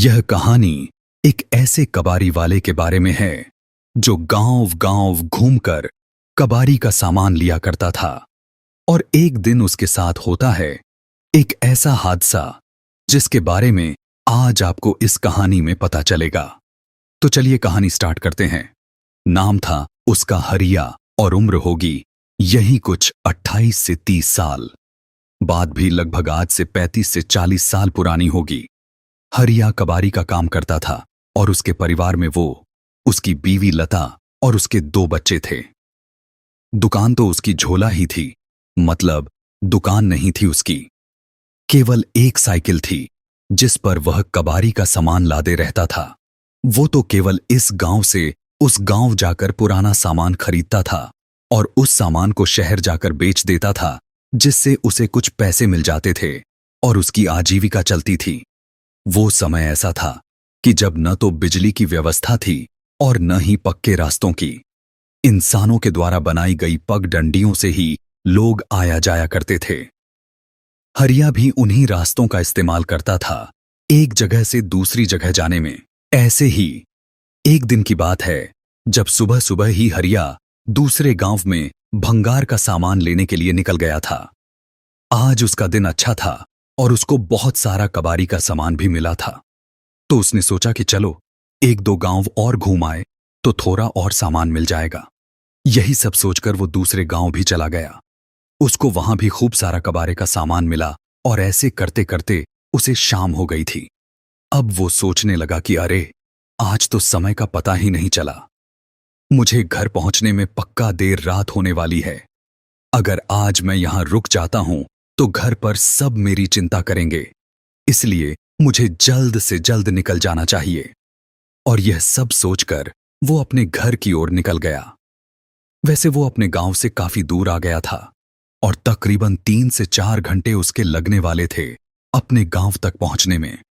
यह कहानी एक ऐसे कबाड़ी वाले के बारे में है जो गांव गांव घूमकर कबाड़ी का सामान लिया करता था। और एक दिन उसके साथ होता है एक ऐसा हादसा जिसके बारे में आज आपको इस कहानी में पता चलेगा। तो चलिए कहानी स्टार्ट करते हैं। नाम था उसका हरिया और उम्र होगी यही कुछ 28 से 30 साल। बात भी लगभग आज से 35 से 40 साल पुरानी होगी। हरिया कबाड़ी का काम करता था और उसके परिवार में वो, उसकी बीवी लता और उसके 2 बच्चे थे। दुकान तो उसकी झोला ही थी, मतलब दुकान नहीं थी उसकी, केवल एक साइकिल थी जिस पर वह कबाड़ी का सामान लादे रहता था। वो तो केवल इस गांव से उस गांव जाकर पुराना सामान खरीदता था और उस सामान को शहर जाकर बेच देता था, जिससे उसे कुछ पैसे मिल जाते थे और उसकी आजीविका चलती थी। वो समय ऐसा था कि जब न तो बिजली की व्यवस्था थी और न ही पक्के रास्तों की। इंसानों के द्वारा बनाई गई पगडंडियों से ही लोग आया जाया करते थे। हरिया भी उन्हीं रास्तों का इस्तेमाल करता था एक जगह से दूसरी जगह जाने में। ऐसे ही एक दिन की बात है जब सुबह सुबह ही हरिया दूसरे गांव में भंगार का सामान लेने के लिए निकल गया था। आज उसका दिन अच्छा था और उसको बहुत सारा कबाड़ी का सामान भी मिला था। तो उसने सोचा कि चलो 1-2 गांव और घूम आए तो थोड़ा और सामान मिल जाएगा। यही सब सोचकर वो दूसरे गांव भी चला गया। उसको वहां भी खूब सारा कबाड़े का सामान मिला और ऐसे करते करते उसे शाम हो गई थी। अब वो सोचने लगा कि अरे, आज तो समय का पता ही नहीं चला। मुझे घर पहुंचने में पक्का देर रात होने वाली है। अगर आज मैं यहां रुक जाता हूं तो घर पर सब मेरी चिंता करेंगे, इसलिए मुझे जल्द से जल्द निकल जाना चाहिए। और यह सब सोचकर वो अपने घर की ओर निकल गया। वैसे वो अपने गांव से काफी दूर आ गया था और तकरीबन 3 से 4 घंटे उसके लगने वाले थे अपने गांव तक पहुंचने में।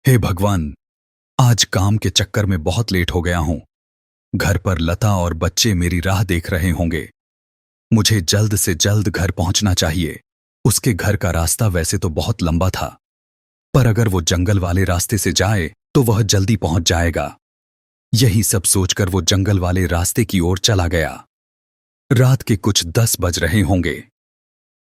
हे भगवान, आज काम के चक्कर में बहुत लेट हो गया हूं। घर पर लता और बच्चे मेरी राह देख रहे होंगे। मुझे जल्द से जल्द घर पहुंचना चाहिए। उसके घर का रास्ता वैसे तो बहुत लंबा था, पर अगर वो जंगल वाले रास्ते से जाए तो वह जल्दी पहुंच जाएगा। यही सब सोचकर वो जंगल वाले रास्ते की ओर चला गया। रात के कुछ 10 बज रहे होंगे।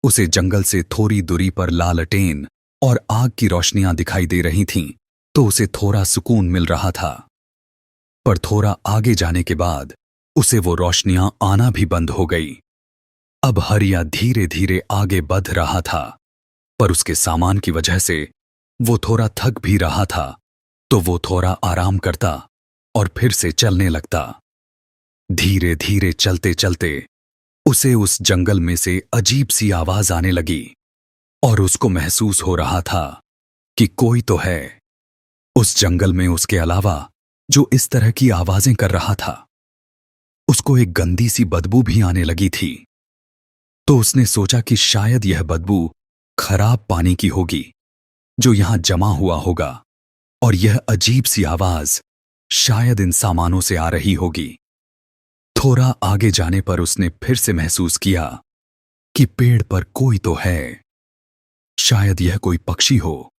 उसे जंगल से थोड़ी दूरी पर लालटेन और आग की रोशनियां दिखाई दे रही थीं, तो उसे थोड़ा सुकून मिल रहा था। पर थोड़ा आगे जाने के बाद उसे वो रोशनियां आना भी बंद हो गई। अब हरिया धीरे धीरे आगे बढ़ रहा था, पर उसके सामान की वजह से वो थोड़ा थक भी रहा था, तो वो थोड़ा आराम करता और फिर से चलने लगता। धीरे धीरे चलते चलते उसे उस जंगल में से अजीब सी आवाज आने लगी और उसको महसूस हो रहा था कि कोई तो है उस जंगल में उसके अलावा जो इस तरह की आवाजें कर रहा था। उसको एक गंदी सी बदबू भी आने लगी थी, तो उसने सोचा कि शायद यह बदबू खराब पानी की होगी जो यहां जमा हुआ होगा और यह अजीब सी आवाज शायद इन सामानों से आ रही होगी। थोड़ा आगे जाने पर उसने फिर से महसूस किया कि पेड़ पर कोई तो है, शायद यह कोई पक्षी हो।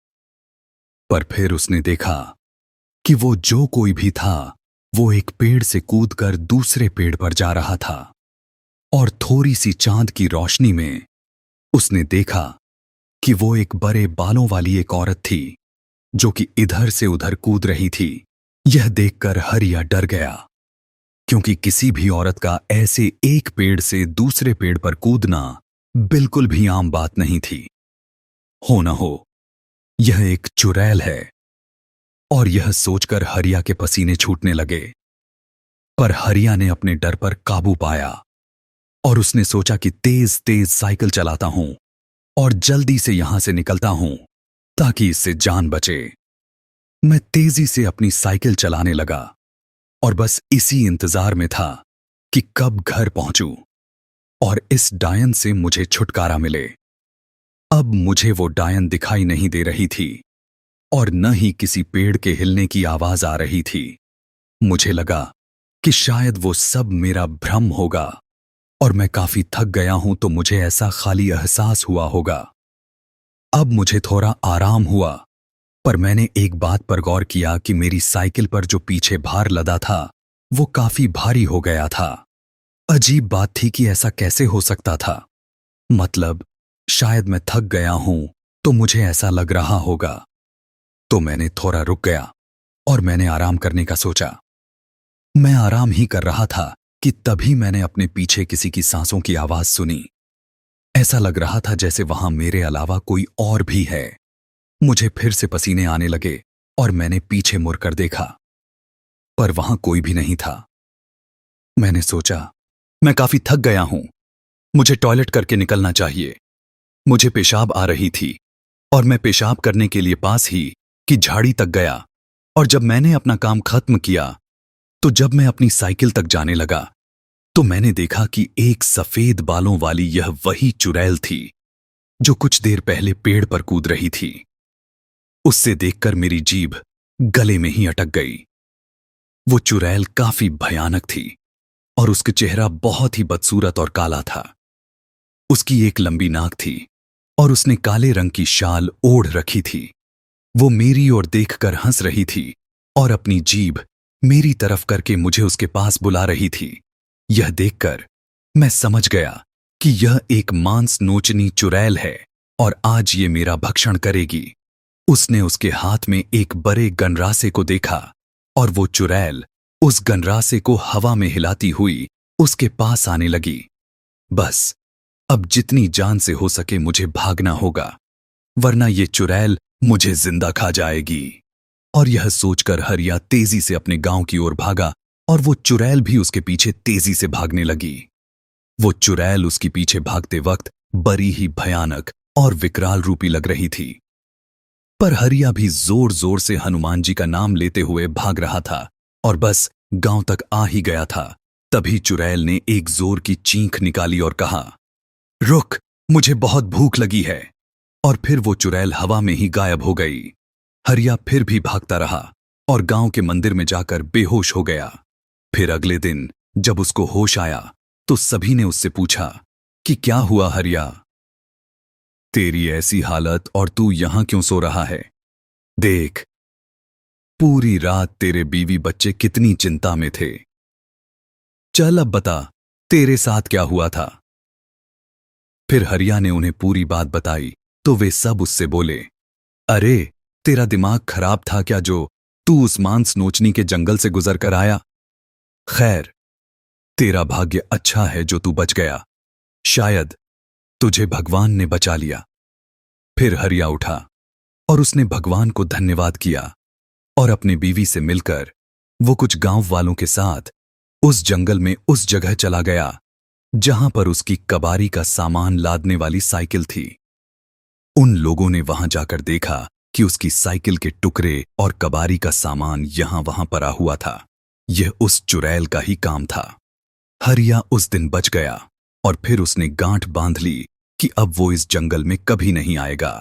पर फिर उसने देखा कि वो जो कोई भी था वो एक पेड़ से कूदकर दूसरे पेड़ पर जा रहा था और थोड़ी सी चांद की रोशनी में उसने देखा कि वो एक बड़े बालों वाली एक औरत थी जो कि इधर से उधर कूद रही थी। यह देखकर हरिया डर गया, क्योंकि किसी भी औरत का ऐसे एक पेड़ से दूसरे पेड़ पर कूदना बिल्कुल भी आम बात नहीं थी। हो न हो यह एक चुड़ैल है। और यह सोचकर हरिया के पसीने छूटने लगे। पर हरिया ने अपने डर पर काबू पाया और उसने सोचा कि तेज तेज साइकिल चलाता हूं और जल्दी से यहां से निकलता हूं ताकि इससे जान बचे। मैं तेजी से अपनी साइकिल चलाने लगा और बस इसी इंतजार में था कि कब घर पहुंचूं और इस डायन से मुझे छुटकारा मिले। अब मुझे वो डायन दिखाई नहीं दे रही थी और न ही किसी पेड़ के हिलने की आवाज आ रही थी। मुझे लगा कि शायद वो सब मेरा भ्रम होगा और मैं काफी थक गया हूं, तो मुझे ऐसा खाली एहसास हुआ होगा। अब मुझे थोड़ा आराम हुआ पर मैंने एक बात पर गौर किया कि मेरी साइकिल पर जो पीछे भार लदा था वो काफी भारी हो गया था। अजीब बात थी कि ऐसा कैसे हो सकता था। मतलब शायद मैं थक गया हूं तो मुझे ऐसा लग रहा होगा। तो मैंने थोड़ा रुक गया और मैंने आराम करने का सोचा। मैं आराम ही कर रहा था कि तभी मैंने अपने पीछे किसी की सांसों की आवाज सुनी। ऐसा लग रहा था जैसे वहां मेरे अलावा कोई और भी है। मुझे फिर से पसीने आने लगे और मैंने पीछे मुड़कर देखा, पर वहां कोई भी नहीं था। मैंने सोचा, मैं काफी थक गया हूं, मुझे टॉयलेट करके निकलना चाहिए। मुझे पेशाब आ रही थी और मैं पेशाब करने के लिए पास ही की झाड़ी तक गया। और जब मैंने अपना काम खत्म किया तो जब मैं अपनी साइकिल तक जाने लगा तो मैंने देखा कि एक सफेद बालों वाली यह वही चुड़ैल थी जो कुछ देर पहले पेड़ पर कूद रही थी। उससे देखकर मेरी जीभ गले में ही अटक गई। वो चुड़ैल काफी भयानक थी और उसका चेहरा बहुत ही बदसूरत और काला था। उसकी एक लंबी नाक थी और उसने काले रंग की शाल ओढ़ रखी थी। वो मेरी ओर देखकर हंस रही थी और अपनी जीभ मेरी तरफ करके मुझे उसके पास बुला रही थी। यह देखकर मैं समझ गया कि यह एक मांस नोचनी चुड़ैल है और आज ये मेरा भक्षण करेगी। उसने उसके हाथ में एक बड़े गनरासे को देखा और वो चुड़ैल उस गनरासे को हवा में हिलाती हुई उसके पास आने लगी। बस अब जितनी जान से हो सके मुझे भागना होगा, वरना ये चुड़ैल मुझे जिंदा खा जाएगी। और यह सोचकर हरिया तेजी से अपने गांव की ओर भागा और वो चुड़ैल भी उसके पीछे तेजी से भागने लगी। वो चुड़ैल उसके पीछे भागते वक्त बड़ी ही भयानक और विकराल रूपी लग रही थी। पर हरिया भी जोर जोर से हनुमान जी का नाम लेते हुए भाग रहा था और बस गांव तक आ ही गया था। तभी चुड़ैल ने एक जोर की चीख निकाली और कहा, रुक, मुझे बहुत भूख लगी है। और फिर वो चुड़ैल हवा में ही गायब हो गई। हरिया फिर भी भागता रहा और गांव के मंदिर में जाकर बेहोश हो गया। फिर अगले दिन जब उसको होश आया तो सभी ने उससे पूछा कि क्या हुआ हरिया, तेरी ऐसी हालत और तू यहां क्यों सो रहा है? देख, पूरी रात तेरे बीवी बच्चे कितनी चिंता में थे। चल अब बता, तेरे साथ क्या हुआ था? फिर हरिया ने उन्हें पूरी बात बताई तो वे सब उससे बोले, अरे तेरा दिमाग खराब था क्या जो तू उस मांस नोचनी के जंगल से गुजर कर आया? खैर, तेरा भाग्य अच्छा है जो तू बच गया। शायद तुझे भगवान ने बचा लिया। फिर हरिया उठा और उसने भगवान को धन्यवाद किया और अपनी बीवी से मिलकर वो कुछ गांव वालों के साथ उस जंगल में उस जगह चला गया जहां पर उसकी कबारी का सामान लादने वाली साइकिल थी। उन लोगों ने वहां जाकर देखा कि उसकी साइकिल के टुकड़े और कबारी का सामान यहां वहां पड़ा हुआ था। यह उस चुड़ैल का ही काम था। हरिया उस दिन बच गया और फिर उसने गांठ बांध ली कि अब वो इस जंगल में कभी नहीं आएगा।